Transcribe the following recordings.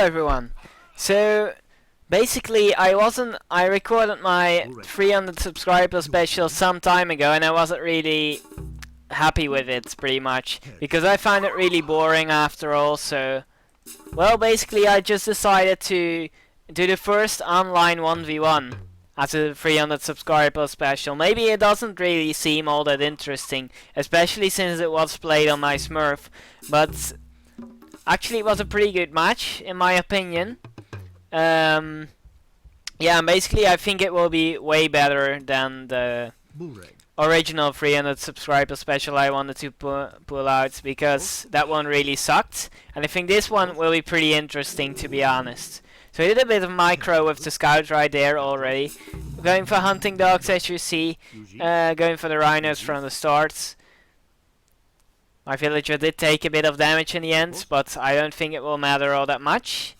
everyone. So basically I recorded my 300 subscriber special some time ago and I wasn't really happy with it pretty much because I found it really boring after all. So well, basically I just decided to do the first online 1v1 as a 300 subscriber special. Maybe it doesn't really seem all that interesting, especially since it was played on my Smurf, but actually it was a pretty good match in my opinion. Yeah, basically I think it will be way better than the original 300 subscriber special I wanted to pull out, because that one really sucked, and I think this one will be pretty interesting, to be honest. So I did a bit of micro with the scout right there already. Going for hunting dogs, as you see, going for the rhinos from the start. My villager did take a bit of damage in the end, but I don't think it will matter all that much.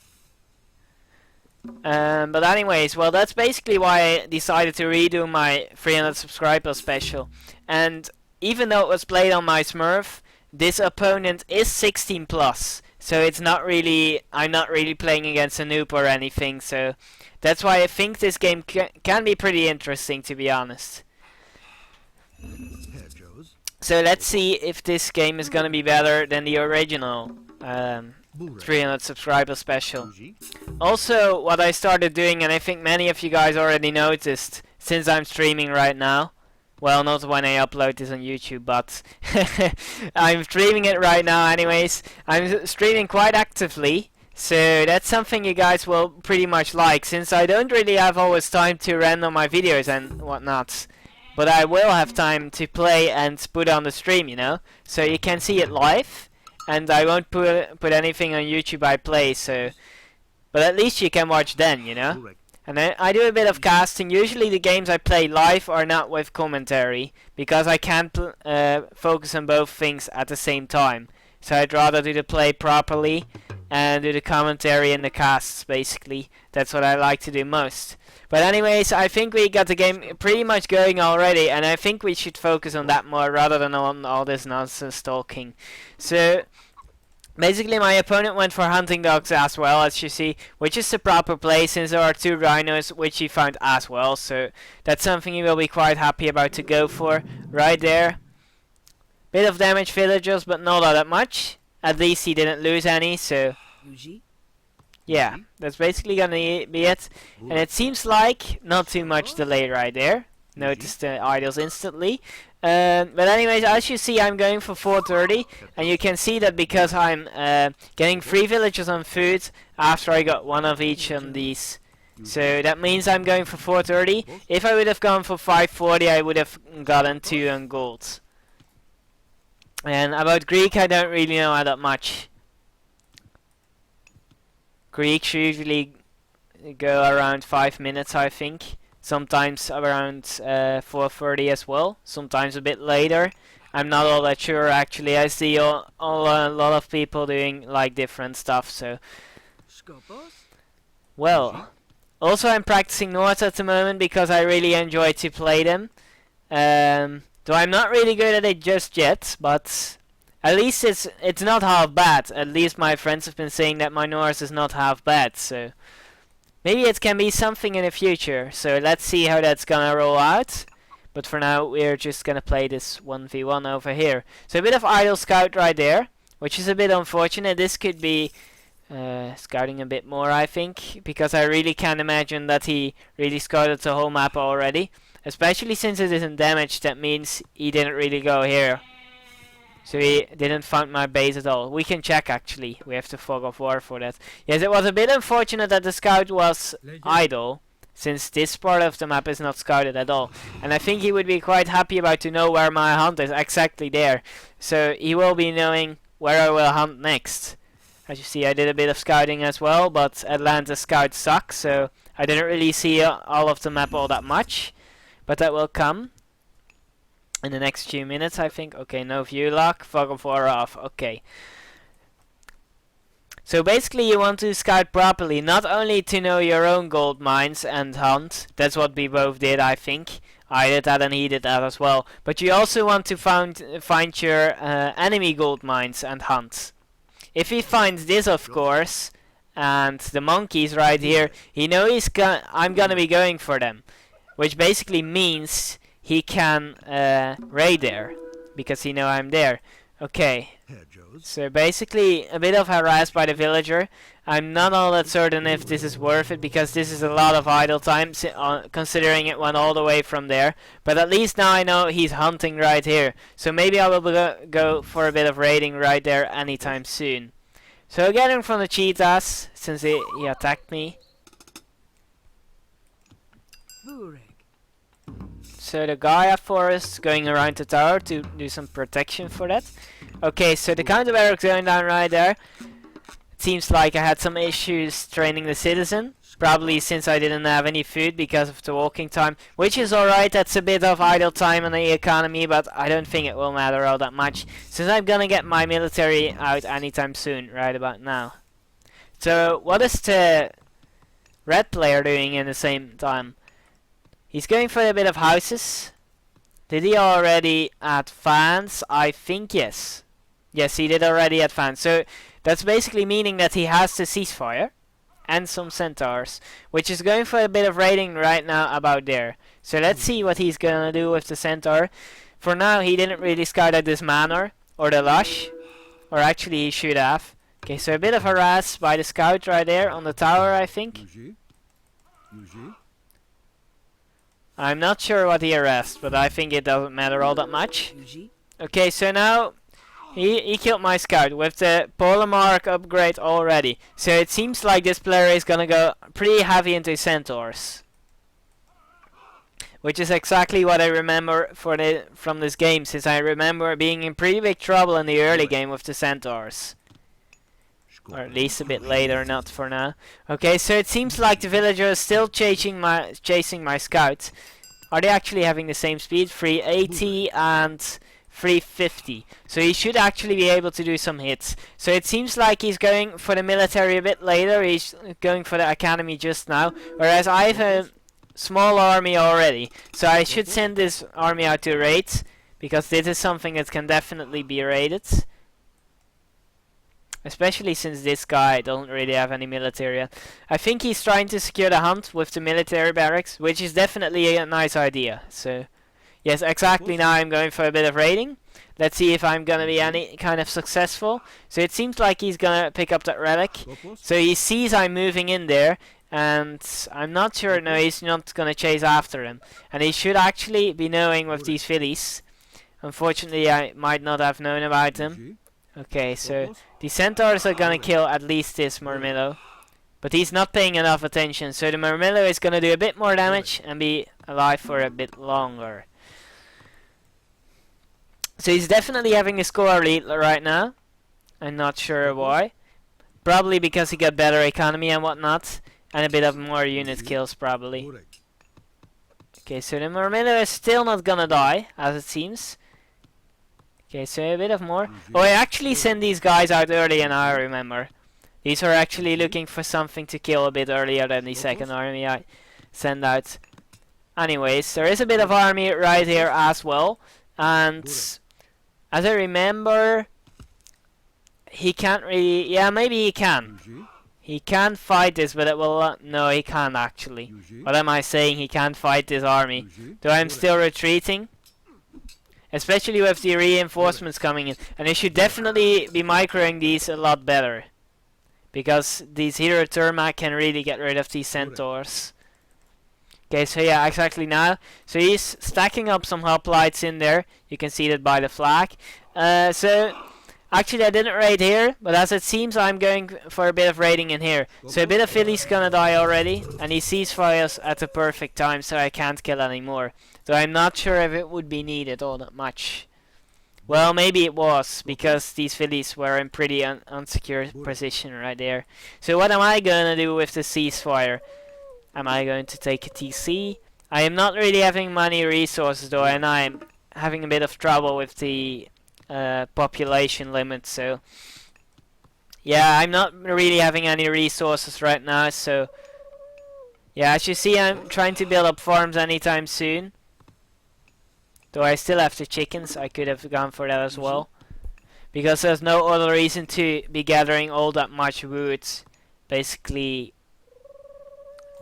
But anyways, well, that's basically why I decided to redo my 300 subscriber special. And even though it was played on my Smurf, this opponent is 16 plus. So it's not really, I'm not really playing against a noob or anything. So that's why I think this game can be pretty interesting, to be honest. So let's see if this game is gonna be better than the original 300 subscriber special. Also, what I started doing, and I think many of you guys already noticed, since I'm streaming right now, well, not when I upload this on YouTube, but I'm streaming it right now anyways. I'm streaming quite actively, so that's something you guys will pretty much like, since I don't really have always time to render my videos and whatnot. But I will have time to play and put on the stream, you know, so you can see it live. And I won't put anything on YouTube I play, so, but at least you can watch then, you know. And I do a bit of casting. Usually the games I play live are not with commentary, because I can't focus on both things at the same time. So I'd rather do the play properly and do the commentary and the casts, basically. That's what I like to do most. But anyways, I think we got the game pretty much going already, and I think we should focus on that more rather than on all this nonsense talking. So basically my opponent went for hunting dogs as well, as you see, which is the proper play since there are two rhinos, which he found as well. So that's something he will be quite happy about to go for right there. Bit of damage villagers, but not all that much. At least he didn't lose any, so yeah, that's basically gonna be it. And it seems like not too much delay right there. Notice the idols instantly. But anyways, as you see, I'm going for 430, and you can see that because I'm getting 3 villagers on food after I got 1 of each on these. So that means I'm going for 430. If I would have gone for 540, I would have gotten 2 on gold. And about Greek, I don't really know that much. Greeks usually go around 5 minutes, I think. Sometimes around 4:30 as well. Sometimes a bit later. I'm not all that sure actually. I see a lot of people doing like different stuff. So, well, also I'm practicing Nords at the moment because I really enjoy to play them. Though I'm not really good at it just yet, but at least it's not half bad. At least my friends have been saying that my Norse is not half bad, so maybe it can be something in the future. So let's see how that's gonna roll out. But for now, we're just gonna play this 1v1 over here. So a bit of idle scout right there, which is a bit unfortunate. This could be scouting a bit more, I think, because I really can't imagine that he really scouted the whole map already. Especially since it isn't damaged, that means he didn't really go here. So he didn't find my base at all. We can check actually. We have to fog of war for that. Yes, it was a bit unfortunate that the scout was idle, since this part of the map is not scouted at all. And I think he would be quite happy about to know where my hunt is exactly there. So he will be knowing where I will hunt next. As you see, I did a bit of scouting as well, but Atlanta's scouts suck, so I didn't really see all of the map all that much. But that will come in the next few minutes, I think. Okay, no view lock, fog of war off. Okay. So basically you want to scout properly, not only to know your own gold mines and hunt. That's what we both did, I think. I did that and he did that as well. But you also want to find your enemy gold mines and hunt. If he finds this, of course, and the monkeys right here, he knows I'm gonna be going for them, which basically means he can raid there because he know I'm there. Okay, so basically a bit of harass by the villager. I'm not all that certain if this is worth it because this is a lot of idle time considering it went all the way from there. But at least now I know he's hunting right here. So maybe I will go for a bit of raiding right there anytime soon. So getting from the cheetahs since he attacked me. So the Gaia forest going around the tower to do some protection for that. Okay, so the counter barracks going down right there. It seems like I had some issues training the citizen. Probably since I didn't have any food because of the walking time. Which is alright, that's a bit of idle time in the economy, but I don't think it will matter all that much. Since I'm gonna get my military out anytime soon, right about now. So, what is the red player doing in the same time? He's going for a bit of houses. Did he already advance? I think yes. Yes, he did already advance. So that's basically meaning that he has the ceasefire and some centaurs, which is going for a bit of raiding right now about there. So let's see what he's gonna do with the centaur. For now, he didn't really scout out this manor or the lush, or actually he should have. Okay, so a bit of harass by the scout right there on the tower, I think. I'm not sure what he harassed, but I think it doesn't matter all that much. Okay, so now he killed my scout with the polar mark upgrade already. So it seems like this player is gonna go pretty heavy into centaurs, which is exactly what I remember from this game, since I remember being in pretty big trouble in the early game with the centaurs. Or at least a bit later, not for now. Okay, so it seems like the villager is still chasing my scouts. Are they actually having the same speed? 380 and 350. So he should actually be able to do some hits. So it seems like he's going for the military a bit later. He's going for the academy just now. Whereas I have a small army already. So I should send this army out to raid, because this is something that can definitely be raided. Especially since this guy doesn't really have any military. I think he's trying to secure the hunt with the military barracks, which is definitely a nice idea. So, yes, exactly, now I'm going for a bit of raiding. Let's see if I'm gonna be any kind of successful. So it seems like he's gonna pick up that relic. So he sees I'm moving in there, and I'm not sure, no, he's not gonna chase after him. And he should actually be knowing with these fillies. Unfortunately, I might not have known about them. Okay, so the centaurs are gonna kill at least this Murmillo, but he's not paying enough attention, so the Murmillo is gonna do a bit more damage and be alive for a bit longer. So he's definitely having a score lead right now. I'm not sure why. Probably because he got better economy and whatnot, and a bit of more unit kills probably. Okay, so the Murmillo is still not gonna die, as it seems. Okay, so a bit of more. Oh, I actually sent these guys out early, and I remember. These are actually looking for something to kill a bit earlier than the second army I sent out. Anyways, there is a bit of army right here as well. And as I remember, he can't really... Yeah, maybe he can. He can fight this, but it will... no, he can't actually. What am I saying? He can't fight this army. Though I'm still retreating. Especially with the reinforcements coming in. And they should definitely be microing these a lot better. Because these hero Terma can really get rid of these centaurs. Okay, so yeah, exactly now. So he's stacking up some hoplites in there. You can see that by the flag. So actually I didn't raid here, but as it seems I'm going for a bit of raiding in here. So a bit of Philly's gonna die already. And he sees fires at the perfect time, so I can't kill anymore. So I'm not sure if it would be needed all that much. Well, maybe it was, because these fillies were in pretty unsecure position right there. So what am I gonna do with the ceasefire? Am I going to take a TC? I am not really having many resources though, and I'm having a bit of trouble with the population limit, so... Yeah, I'm not really having any resources right now, so... Yeah, as you see, I'm trying to build up farms anytime soon. Though I still have the chickens, I could have gone for that as well. Because there's no other reason to be gathering all that much wood basically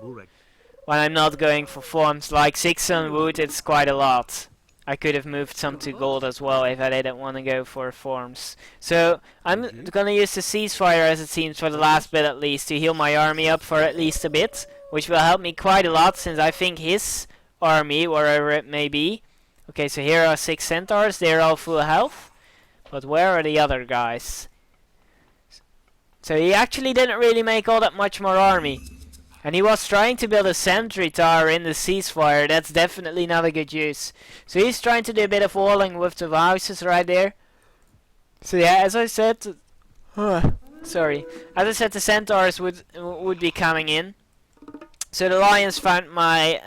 when I'm not going for forms. Like 6 on wood, it's quite a lot. I could have moved some to gold as well if I didn't want to go for forms. So I'm gonna use the ceasefire, as it seems, for the last bit at least, to heal my army up for at least a bit, which will help me quite a lot, since I think his army, wherever it may be. Okay, so here are 6 centaurs, they're all full health. But where are the other guys? So he actually didn't really make all that much more army. And he was trying to build a sentry tower in the ceasefire. That's definitely not a good use. So he's trying to do a bit of walling with the houses right there. So yeah, as I said, sorry. As I said, the centaurs would be coming in. So the lions found my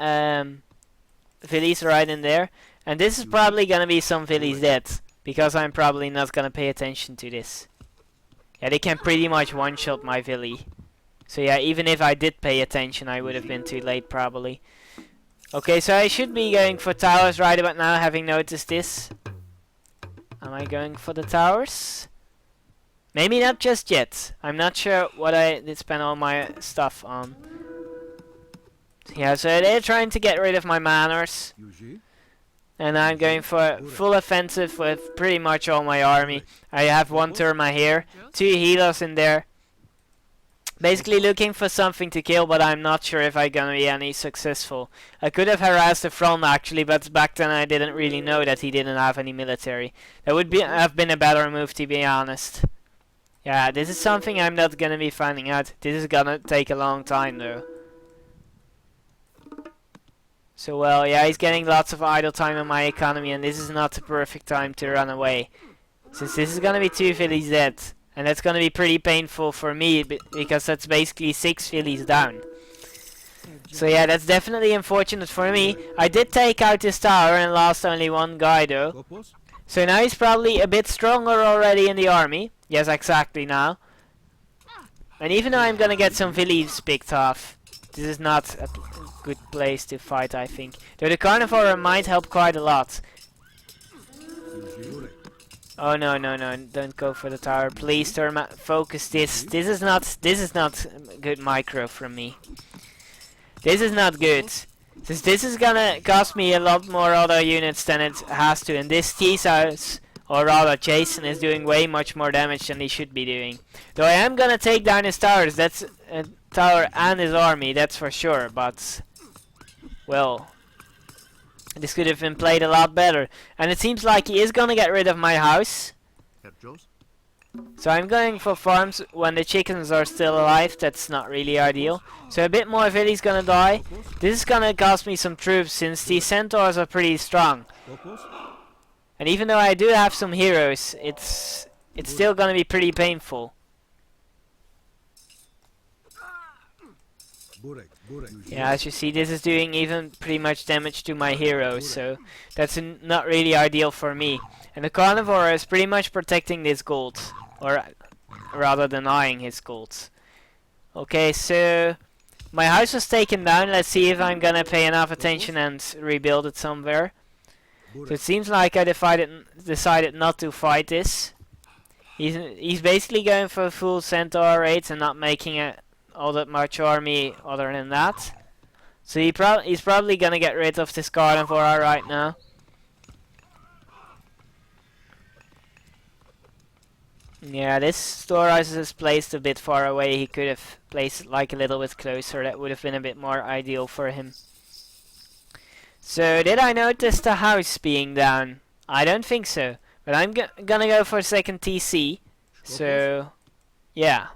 villies right in there. And this is probably gonna be some villies dead, because I'm probably not gonna pay attention to this. Yeah, they can pretty much one-shot my villi. So yeah, even if I did pay attention, I would have been too late probably. Okay, so I should be going for towers right about now, having noticed this. Am I going for the towers? Maybe not just yet. I'm not sure what I did spend all my stuff on. Yeah, so they're trying to get rid of my manors. And I'm going for full offensive with pretty much all my army. I have 1 Turma here, 2 healers in there. Basically looking for something to kill, but I'm not sure if I'm gonna be any successful. I could have harassed the front actually, but back then I didn't really know that he didn't have any military. That would have been a better move, to be honest. Yeah, this is something I'm not gonna be finding out. This is gonna take a long time though. So well, yeah, he's getting lots of idle time in my economy, and this is not the perfect time to run away. Since this is gonna be 2 villies dead. And that's gonna be pretty painful for me, because that's basically 6 villies down. So yeah, that's definitely unfortunate for me. I did take out this tower and lost only 1 guy though. So now he's probably a bit stronger already in the army. Yes, exactly now. And even though I'm gonna get some villies picked off, this is not a good place to fight, I think. Though the carnivore might help quite a lot. Oh no, don't go for the tower, please. Turma, focus this. This is not good micro from me. This is not good. Since this is gonna cost me a lot more other units than it has to, and this T-House, or rather Jason, is doing way much more damage than he should be doing. Though I am gonna take down his towers, that's a tower and his army, that's for sure, but well, this could have been played a lot better. And it seems like he is gonna get rid of my house. So I'm going for farms when the chickens are still alive. That's not really ideal. So a bit more villies gonna die. This is gonna cost me some troops, since these centaurs are pretty strong. And even though I do have some heroes, it's still gonna be pretty painful. Yeah, as you see, this is doing even pretty much damage to my heroes, so that's not really ideal for me. And the carnivore is pretty much protecting this gold, or rather denying his gold. Okay, so my house was taken down. Let's see if I'm gonna pay enough attention and rebuild it somewhere. So it seems like I decided not to fight this. He's basically going for full centaur raids and not making it all that much army other than that. So he's probably gonna get rid of this carnivore right now. Yeah, this storehouse is placed a bit far away. He could have placed it like a little bit closer. That would have been a bit more ideal for him. So did I notice the house being down? I don't think so. But I'm gonna go for a second TC. So yeah.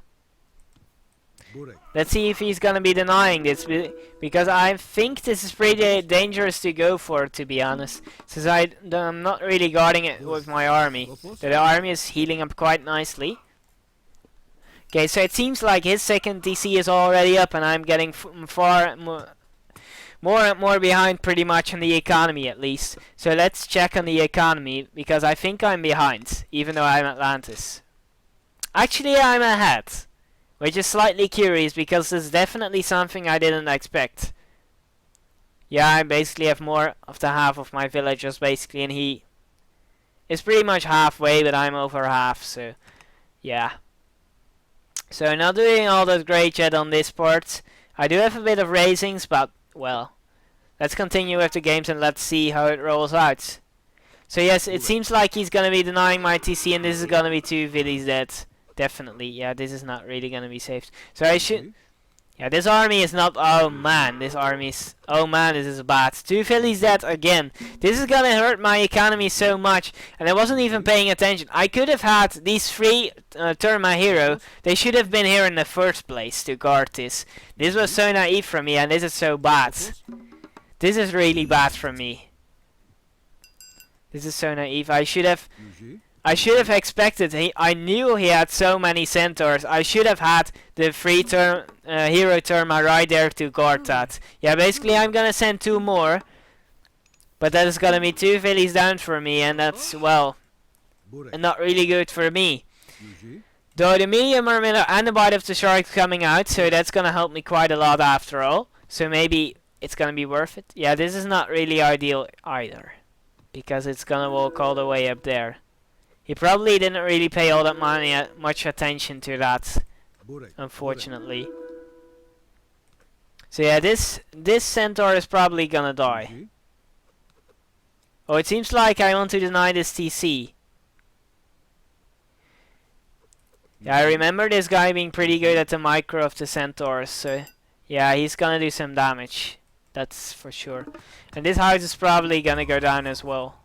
Let's see if he's gonna be denying this, because I think this is pretty dangerous to go for, to be honest, since I'm not really guarding it with my army. The army is healing up quite nicely. Okay, so it seems like his second DC is already up, and I'm getting far more and more behind, pretty much on the economy at least. So let's check on the economy, because I think I'm behind, even though I'm Atlantis. Actually, I'm ahead. Which is slightly curious, because this is definitely something I didn't expect. Yeah, I basically have more of the half of my villagers, basically, and he is pretty much halfway, but I'm over half, so yeah. So not doing all that great yet on this part. I do have a bit of raisings, but well, let's continue with the games and let's see how it rolls out. So yes, it seems like he's gonna be denying my TC, and this is gonna be 2 Villies dead. Definitely, yeah, this is not really gonna be saved. So I should... Yeah, this army is not... Oh man, this army is... Oh man, this is bad. 2 Phillies dead again. This is gonna hurt my economy so much. And I wasn't even paying attention. I could have had these 3 turn my hero. They should have been here in the first place to guard this. This was so naive from me, and this is so bad. This is really bad from me. This is so naive. I should have expected. I knew he had so many centaurs. I should have had the 3 turn hero Terma right there to guard that. Yeah, basically I'm gonna send 2 more, but that is gonna be 2 Phillies down for me, and that's, well, not really good for me. Though the medium mermaid and the bite of the shark coming out, so that's gonna help me quite a lot after all. So maybe it's gonna be worth it. Yeah, this is not really ideal either, because it's gonna walk all the way up there. He probably didn't really pay all that much attention to that, unfortunately. So yeah, this centaur is probably gonna die. Oh, it seems like I want to deny this TC. Yeah, I remember this guy being pretty good at the micro of the centaurs, so yeah, he's gonna do some damage. That's for sure. And this house is probably gonna go down as well.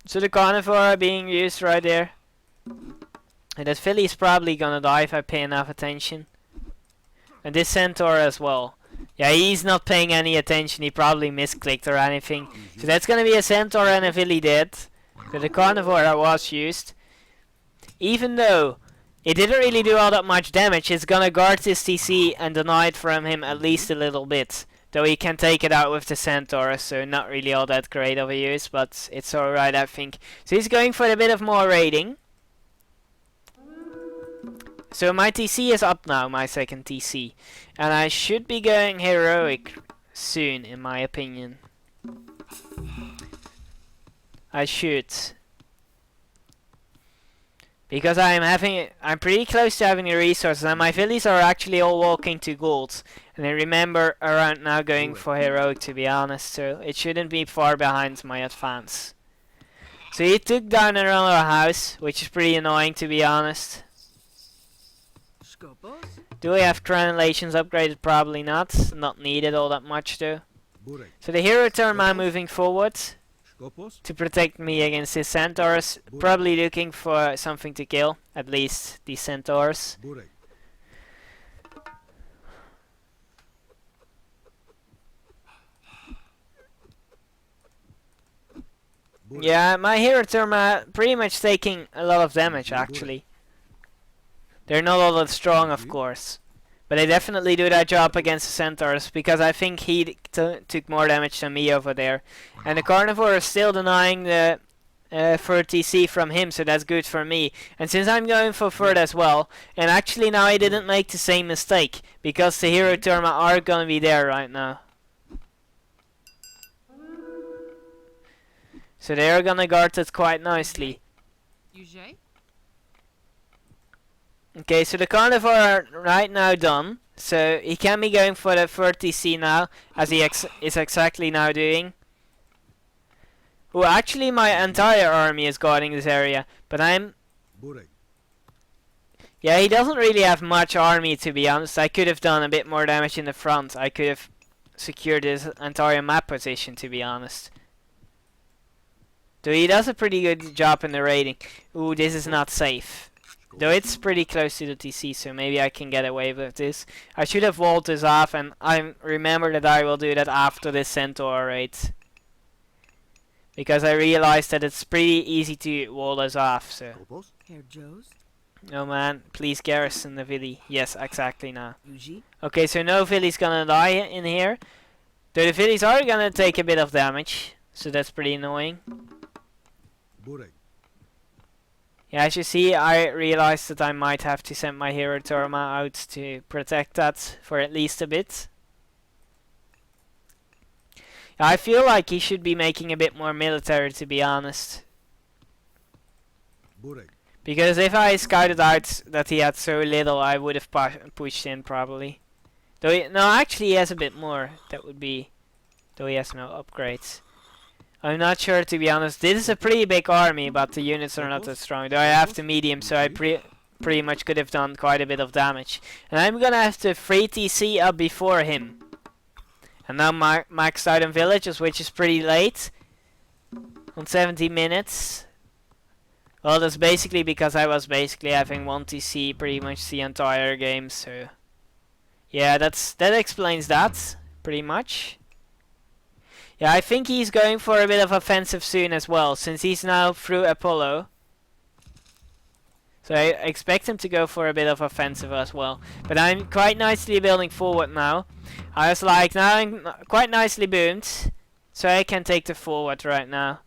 So the carnivore being used right there. And that filly is probably gonna die if I pay enough attention. And this centaur as well. Yeah, he's not paying any attention. He probably misclicked or anything. So that's gonna be a centaur and a filly dead. So the carnivore was used. Even though it didn't really do all that much damage, it's gonna guard this TC and deny it from him at least a little bit. Though he can take it out with the centaur, so not really all that great of a use, but it's alright, I think. So he's going for a bit of more raiding. So my TC is up now, my second TC. And I should be going heroic soon, in my opinion. I should. Because I'm pretty close to having the resources, and my villies are actually all walking to gold. And I remember around now going for heroic, to be honest, so it shouldn't be far behind my advance. So he took down another house, which is pretty annoying, to be honest. Do we have translations upgraded? Probably not. Not needed all that much though. So the hero Terma moving forward to protect me against his centaurs. Probably looking for something to kill, at least these centaurs. Yeah, my hero Terma pretty much taking a lot of damage actually. They're not all that strong, of course, but they definitely do that job against the centaurs, because I think he took more damage than me over there. And the carnivore is still denying the for TC from him, so that's good for me. And since I'm going for third as well, and actually now I didn't make the same mistake, because the hero Terma are gonna be there right now. So they are gonna guard it quite nicely. Okay, so the carnivore are right now done. So he can be going for the 30C now, as he is exactly now doing. Well, actually my entire army is guarding this area, but I'm... Yeah, he doesn't really have much army, to be honest. I could have done a bit more damage in the front. I could have secured this entire map position, to be honest. So he does a pretty good job in the raiding. Ooh, this is not safe. Though it's pretty close to the TC, so maybe I can get away with this. I should have walled this off, and I remember that I will do that after this centaur raid. Because I realized that it's pretty easy to wall this off, so... Oh man, please garrison the Villy. Yes, exactly now. Okay, so no Villy's gonna die in here. Though the Villies are gonna take a bit of damage, so that's pretty annoying. Yeah, as you see, I realized that I might have to send my hero Terma out to protect that for at least a bit. Yeah, I feel like he should be making a bit more military, to be honest. Because if I scouted out that he had so little, I would have pushed in probably. Though no, actually he has a bit more. That would be... Though he has no upgrades. I'm not sure, to be honest. This is a pretty big army, but the units are not that strong. Though I have the medium, so I pretty much could have done quite a bit of damage. And I'm gonna have to 3 TC up before him. And now maxed out on villages, which is pretty late. On 70 minutes. Well, that's basically because I was basically having 1 TC pretty much the entire game, so... Yeah, that explains that, pretty much. Yeah, I think he's going for a bit of offensive soon as well, since he's now through Apollo. So I expect him to go for a bit of offensive as well. But I'm quite nicely building forward now. I was like, now I'm quite nicely boomed, so I can take the forward right now.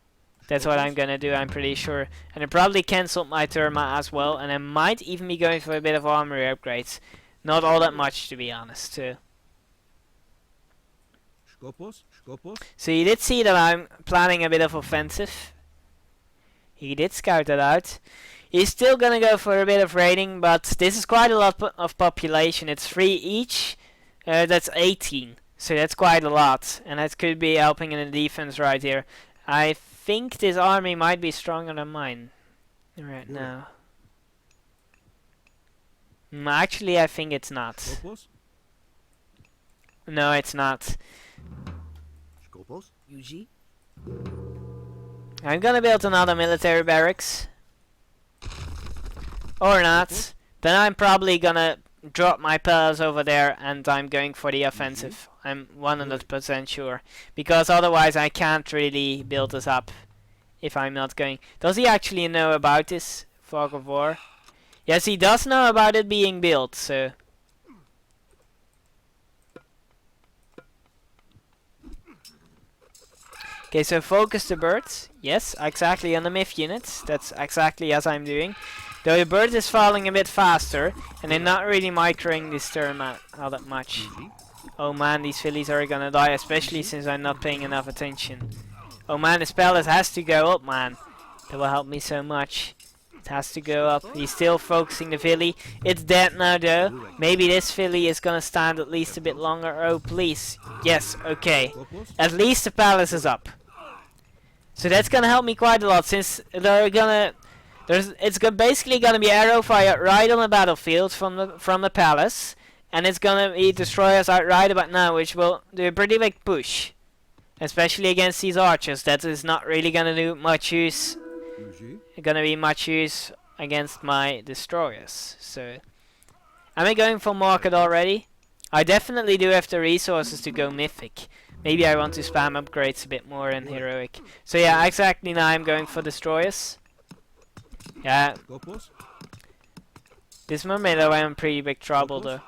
That's what I'm gonna do, I'm pretty sure. And I probably cancelled my Terma as well, and I might even be going for a bit of armory upgrades. Not all that much, to be honest, too. So you did see that I'm planning a bit of offensive. He did scout that out. He's still gonna go for a bit of raiding, but this is quite a lot of population. It's 3 each. That's 18. So that's quite a lot. And that could be helping in the defense right here. I think this army might be stronger than mine right now. Actually, I think it's not. No, it's not. I'm gonna build another military barracks. Or not. Then I'm probably gonna drop my pillars over there and I'm going for the offensive. I'm 100% sure. Because otherwise I can't really build this up if I'm not going. Does he actually know about this fog of war? Yes, he does know about it being built, so... Okay, so focus the birds. Yes, exactly on the myth units. That's exactly as I'm doing. Though the bird is falling a bit faster, and they're not really microing this turn all that much. Oh man, these fillies are gonna die, especially since I'm not paying enough attention. Oh man, this palace has to go up, man. That will help me so much. It has to go up. He's still focusing the filly. It's dead now though. Maybe this filly is gonna stand at least a bit longer. Oh please. Yes, okay. At least the palace is up. So that's gonna help me quite a lot, since they're gonna... basically gonna be arrow fire right on the battlefield from the palace. And it's gonna be destroyers out right about now, which will do a pretty big push. Especially against these archers. That is not really gonna do much use. Gonna be much use against my destroyers. So am I going for market already? I definitely do have the resources to go mythic. Maybe I want to spam upgrades a bit more in heroic. So yeah, exactly now I'm going for destroyers. Yeah. This mermaid though, I'm in pretty big trouble though.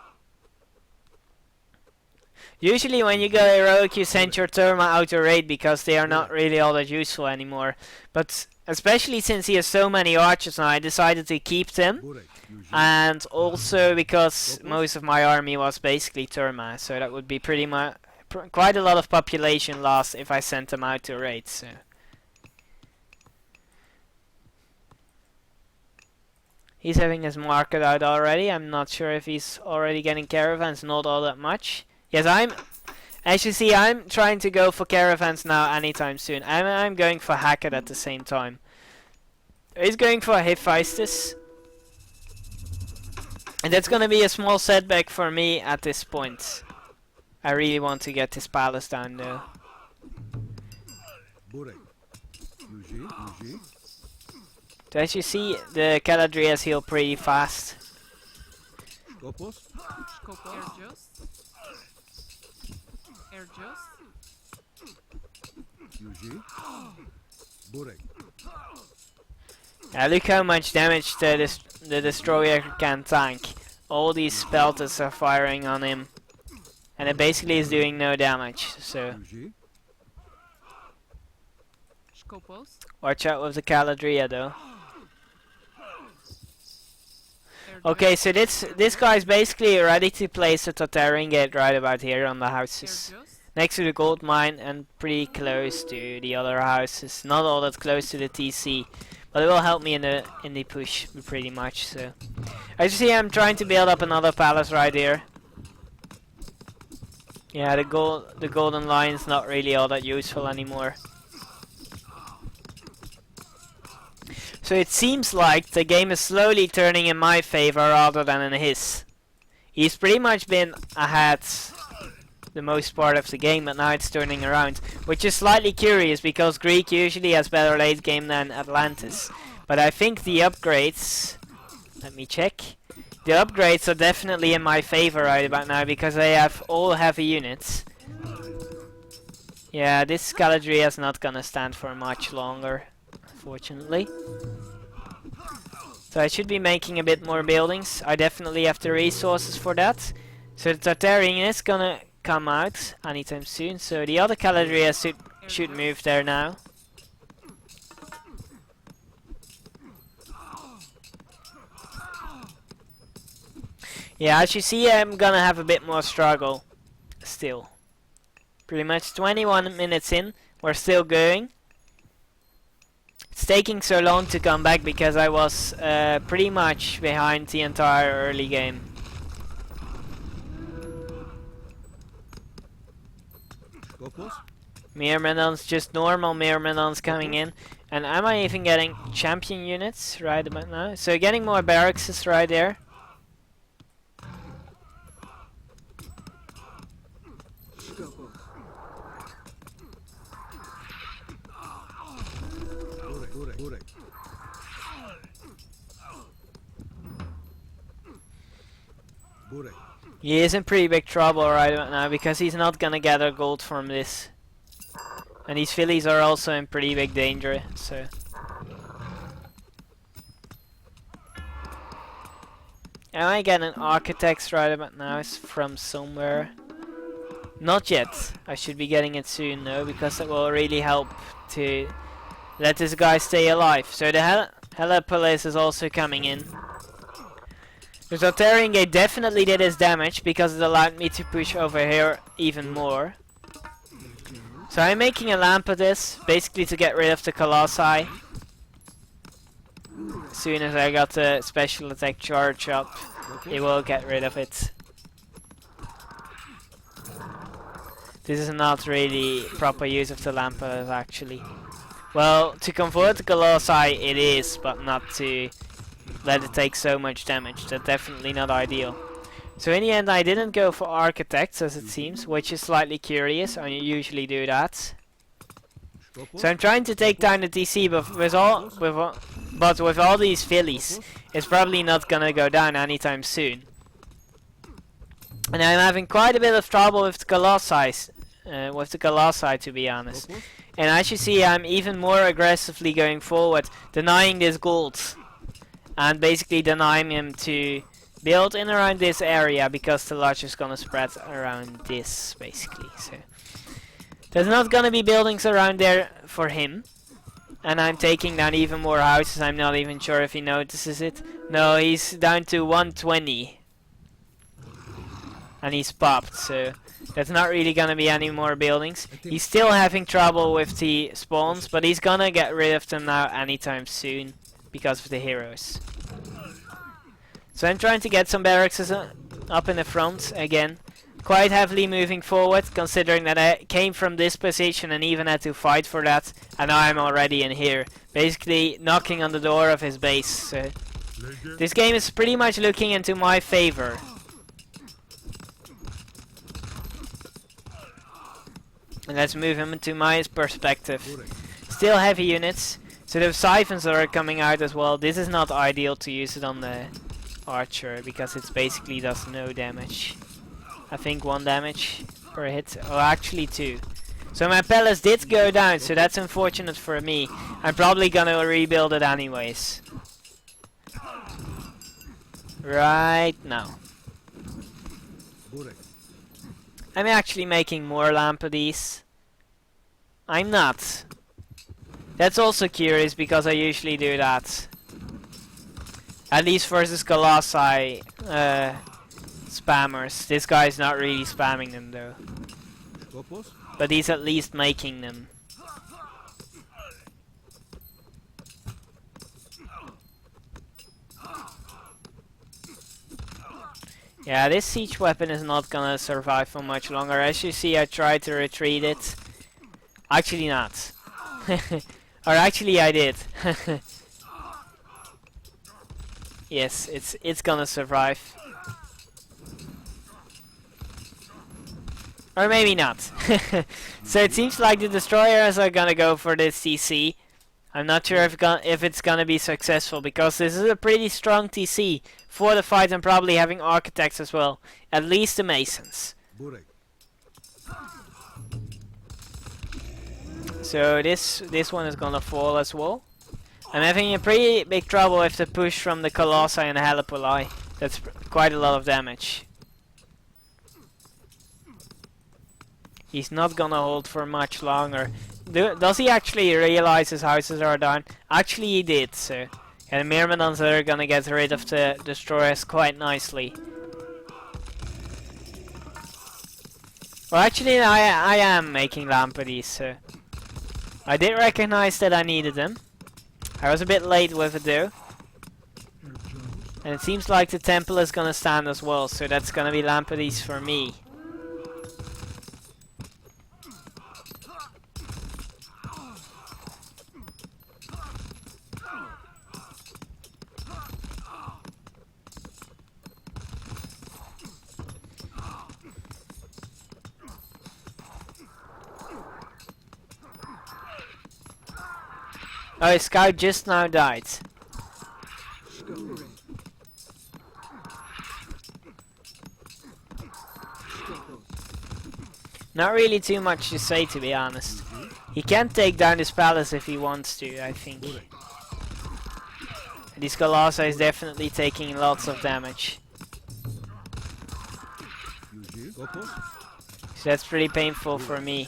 Usually when you go heroic you send your Terma out to raid because they are not really all that useful anymore. But especially since he has so many archers now, I decided to keep them. And also because most of my army was basically Terma, so that would be pretty much quite a lot of population loss if I sent them out to raid. So. He's having his market out already. I'm not sure if he's already getting caravans, not all that much. Yes, as you see, I'm trying to go for caravans now anytime soon. I'm going for Hackett at the same time. He's going for Hephaestus. And that's gonna be a small setback for me at this point. I really want to get this palace down though. So as you see, the Caladrias heal pretty fast. Yeah, look how much damage the destroyer can tank. All these spelters are firing on him. And it basically is doing no damage, so... Watch out with the Caladria though. Okay, so this guy's basically ready to place a Tartarian gate right about here on the houses. Next to the gold mine and pretty close to the other houses. Not all that close to the TC. But it will help me in the push pretty much. So as you see, I'm trying to build up another palace right here. Yeah, the golden line's not really all that useful anymore. So it seems like the game is slowly turning in my favor rather than in his. He's pretty much been ahead the most part of the game, but now it's turning around, which is slightly curious because Greek usually has better late game than Atlantis. But I think the upgrades, let me check, the upgrades are definitely in my favor right about now because they have all heavy units. Yeah, this Caladria is not gonna stand for much longer, unfortunately. So I should be making a bit more buildings. I definitely have the resources for that. So the Tartarian is gonna come out anytime soon. So the other Caladria should move there now. Yeah, as you see, I'm gonna have a bit more struggle still. Pretty much 21 minutes in, we're still going. It's taking so long to come back because I was pretty much behind the entire early game. Myrmidons, just normal Myrmidons coming in. And am I even getting champion units right about now? So getting more barracks right there. He is in pretty big trouble right now because he's not gonna gather gold from this. And these fillies are also in pretty big danger, so. Am I getting architects right about now? It's from somewhere. Not yet. I should be getting it soon though, because it will really help to let this guy stay alive. So the Helepolis is also coming in. The Tartarian Gate definitely did his damage because it allowed me to push over here even more. So I'm making a lamp of this, basically to get rid of the Colossi. As soon as I got the special attack charge up, it will get rid of it. This is not really proper use of the lamp actually. Well, to convert the Colossi it is, but not to let it take so much damage. That's definitely not ideal. So in the end I didn't go for architects as it seems, which is slightly curious. I usually do that. So I'm trying to take down the DC, but with all these fillies, it's probably not gonna go down anytime soon. And I'm having quite a bit of trouble with the Colossi, to be honest. And as you see, I'm even more aggressively going forward, denying this gold. And basically denying him to build in around this area, because the lodge is gonna spread around this, basically. So there's not gonna be buildings around there for him. And I'm taking down even more houses. I'm not even sure if he notices it. No, he's down to 120. And he's popped, so that's not really gonna be any more buildings. He's still having trouble with the spawns, but he's gonna get rid of them now anytime soon because of the heroes. So I'm trying to get some barracks up in the front again. Quite heavily moving forward, considering that I came from this position and even had to fight for that. And now I'm already in here, basically knocking on the door of his base. So this game is pretty much looking into my favor. And let's move him into my perspective. Still heavy units. So the siphons are coming out as well. This is not ideal to use it on the archer, because it basically does no damage. I think 1 damage per hit. Oh, actually 2. So my palace did go down, so that's unfortunate for me. I'm probably gonna rebuild it anyways. Right now. I'm actually making more lamp of these. I'm not. That's also curious because I usually do that. At least versus Colossi spammers. This guy's not really spamming them though. But he's at least making them. Yeah, this siege weapon is not gonna survive for much longer. As you see, I tried to retreat it. Actually not. Or actually I did. Yes, it's gonna survive. Or maybe not. So it seems like the destroyers are gonna go for this TC. I'm not sure if it's gonna be successful, because this is a pretty strong TC for the fight, and probably having architects as well. At least the masons. So this one is gonna fall as well. I'm having a pretty big trouble with the push from the Colossi and the Helipoli. That's quite a lot of damage. He's not gonna hold for much longer. Does he actually realize his houses are down? Actually he did, so... And the Myrmidons are gonna get rid of the destroyers quite nicely. Well, actually I am making Lampedes, so... I did recognize that I needed them. I was a bit late with it though. And it seems like the temple is gonna stand as well, so that's gonna be Lampedes for me. Oh, his scout just now died. Not really too much to say, to be honest. He can take down this palace if he wants to, I think. This Colossi is definitely taking lots of damage. So that's pretty painful for me.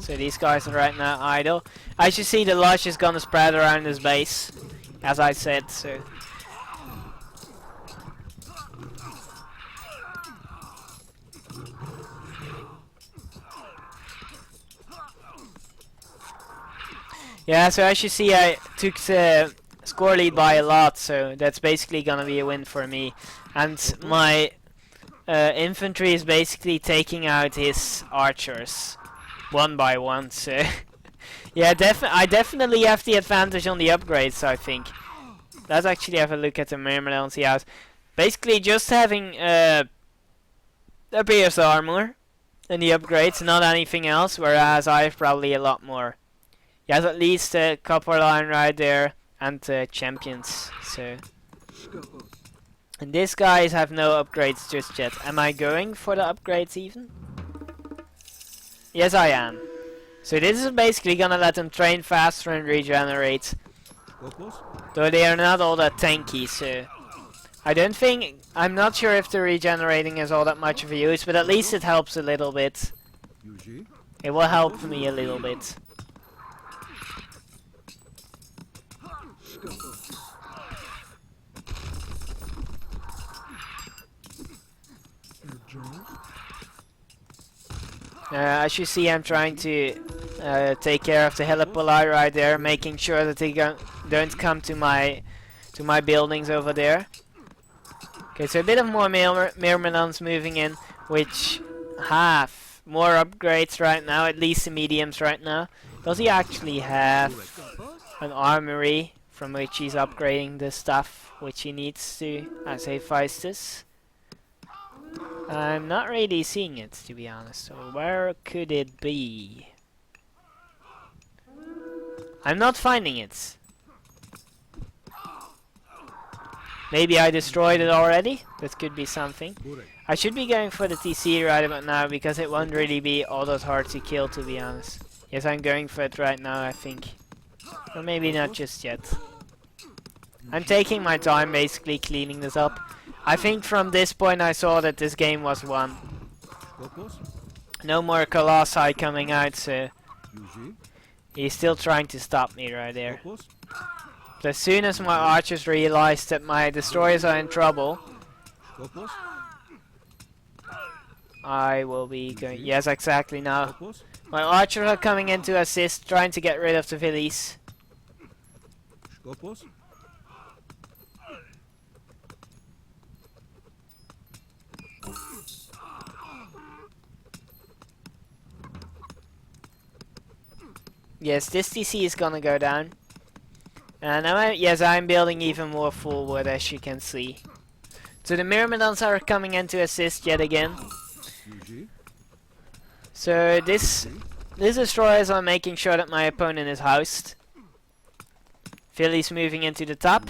So these guys are right now idle. As you see, the lush is gonna spread around his base, as I said, so... Yeah, so as you see, I took the score lead by a lot, so that's basically gonna be a win for me. And my infantry is basically taking out his archers one by one, so yeah, I definitely have the advantage on the upgrades, I think. Let's actually have a look at the Myrmidons he has. Basically just having the pierce armor and the upgrades, not anything else, whereas I have probably a lot more. He has at least a copper line right there and champions, so... And these guys have no upgrades just yet. Am I going for the upgrades even? Yes, I am. So this is basically gonna let them train faster and regenerate. Though they are not all that tanky, so... I'm not sure if the regenerating is all that much of a use, but at least it helps a little bit. It will help me a little bit. As you see, I'm trying to take care of the Helipoli right there, making sure that they don't come to my buildings over there. Okay, so a bit of more Myrmidons moving in, which have more upgrades right now, at least the mediums right now. Does he actually have an armory from which he's upgrading the stuff which he needs to as he fights this? I'm not really seeing it, to be honest. So where could it be? I'm not finding it. Maybe I destroyed it already? That could be something. I should be going for the TC right about now, because it won't really be all that hard to kill, to be honest. Yes, I'm going for it right now, I think. Or maybe not just yet. I'm taking my time basically cleaning this up. I think from this point I saw that this game was won. No more Colossi coming out, so he's still trying to stop me right there. But as soon as my archers realize that my destroyers are in trouble, I will be going... Yes, exactly now. My archers are coming in to assist, trying to get rid of the villies. Yes, this TC is gonna go down. And yes, I'm building even more forward, as you can see. So the Myrmidons are coming in to assist yet again. So this destroyers are making sure that my opponent is housed. Philly's moving into the top.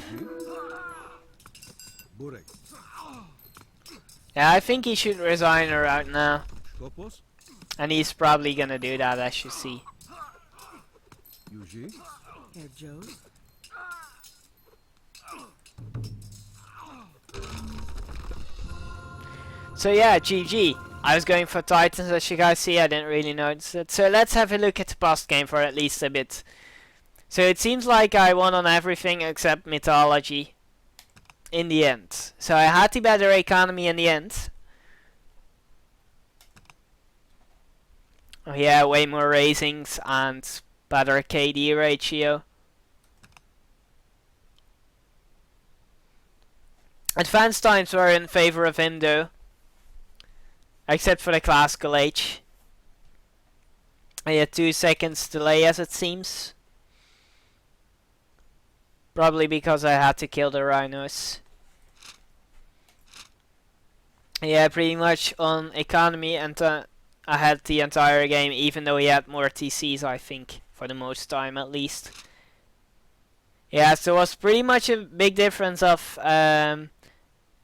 Yeah, I think he should resign her out now. And he's probably gonna do that, as you see. So yeah, GG. I was going for Titans, as you guys see. I didn't really notice it. So let's have a look at the past game for at least a bit. So it seems like I won on everything except Mythology in the end. So I had the better economy in the end. Oh yeah, way more raisings and better KD ratio. Advanced times were in favor of him though. Except for the classical age. I had 2 seconds delay, as it seems. Probably because I had to kill the rhinos. Yeah, pretty much on economy, and I had the entire game, even though he had more TCs, I think, for the most time at least. Yeah, so it was pretty much a big difference of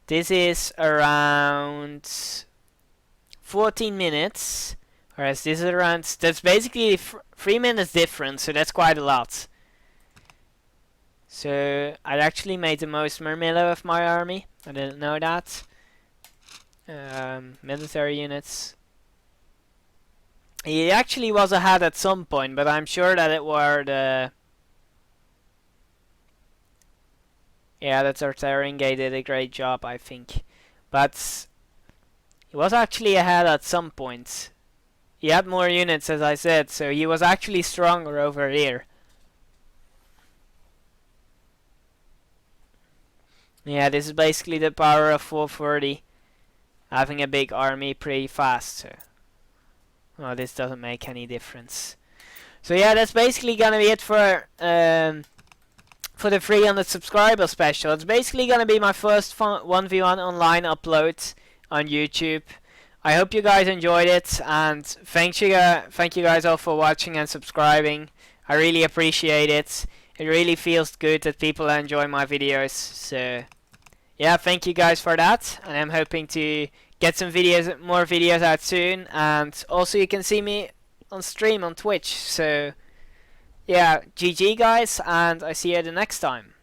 this is around 14 minutes, whereas this is around, that's basically 3 minutes difference, so that's quite a lot. So I actually made the most Murmillo of my army. I didn't know that. Military units. He actually was ahead at some point, but I'm sure that it were the... Yeah, that's Arturian did a great job, I think. But he was actually ahead at some point. He had more units, as I said, so he was actually stronger over here. Yeah, this is basically the power of 440. Having a big army pretty fast. So. Well, this doesn't make any difference. So yeah, that's basically gonna be it for the 300 subscriber special. It's basically gonna be my first 1v1 online upload on YouTube. I hope you guys enjoyed it, and thank you guys all for watching and subscribing. I really appreciate it. It really feels good that people enjoy my videos. So yeah, thank you guys for that, and I'm hoping to get some videos, more videos out soon, and also you can see me on stream on Twitch. So yeah, GG guys, and I see you the next time.